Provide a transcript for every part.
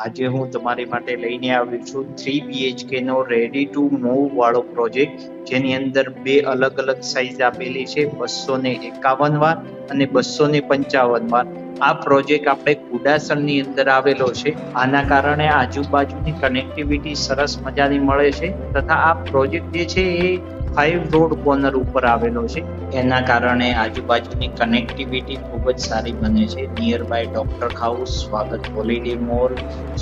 આજે હું તમારી માટે લઈને આવ્યો છું 3 BHK નો રેડી ટુ મૂવ વાળો પ્રોજેક્ટ, જેની અંદર બે અલગ અલગ સાઇઝ આપેલી છે, 251 વાર અને 255 વાર. આ પ્રોજેક્ટ આપણે કુડાસણની અંદર આવેલો છે. આના કારણે આજુબાજુની કનેક્ટિવિટી સરસ મજાની મળે છે તથા આ પ્રોજેક્ટ જે છે એ 5 રોડ કોર્નર ઉપર આવેલો છે. એના કારણે આજુબાજુની કનેક્ટિવિટી ખૂબ જ સારી બને છે. નિયર બાય ડોક્ટર હાઉસ, સ્વાગત holiday mall,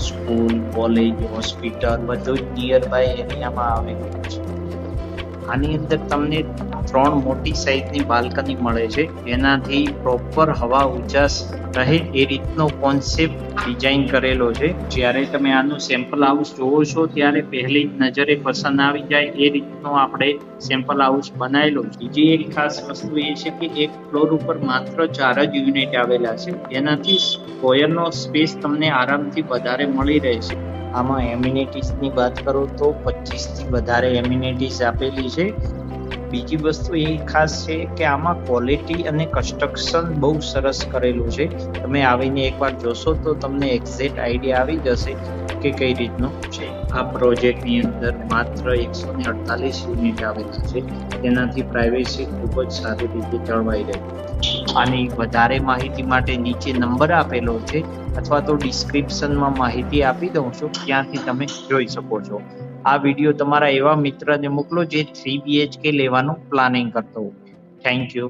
school, college, hospital બધું જ નિયર બાય એરિયામાં આવેલું છે. આની અંદર તમને 3 મોટી સાઇઝની બાલ્કની મળે છે, એનાથી પ્રોપર હવા ઉજાસ રહે એ રીતનો કોન્સેપ્ટ ડિઝાઇન કરેલો છે. જ્યારે તમે આનું સેમ્પલ હાઉસ જોવો છો ત્યારે પહેલી જ નજરે પસંદ આવી જાય એ રીતનો આપણે સેમ્પલ હાઉસ બનાવેલો છે. બીજી એક ખાસ વસ્તુ એ છે કે એક ફ્લોર ઉપર માત્ર 4 જ યુનિટ આવેલા છે, એનાથી સ્ક્વેરનો સ્પેસ તમને આરામથી વધારે મળી રહે છે. આમાં એમ્યુનિટીઝની વાત કરો તો 25 થી વધારે એમ્યુનિટીઝ આપેલી છે. બીજી વસ્તુ એ ખાસ છે કે આમાં ક્વોલિટી અને કન્સ્ટ્રક્શન બહુ સરસ કરેલું છે. તમે આવીને એકવાર જોશો તો તમને એક્ઝેક્ટ આઈડિયા આવી જશે કે કઈ રીતનું છે. આ પ્રોજેક્ટની અંદર માત્ર 148 યુનિટ આવેલા છે, તેનાથી પ્રાઇવેસી ખૂબ જ સારી રીતે જળવાઈ રહે. આની વધારે માહિતી માટે નીચે નંબર આપેલો છે અથવા તો ડિસ્ક્રિપ્શનમાં માહિતી આપી દઉં છું, ત્યાંથી તમે જોઈ શકો છો. આ વિડીયો તમારા એવા મિત્રને મોકલો જે 3 BHK લેવાનું પ્લાનિંગ કરતો હોય. Thank you.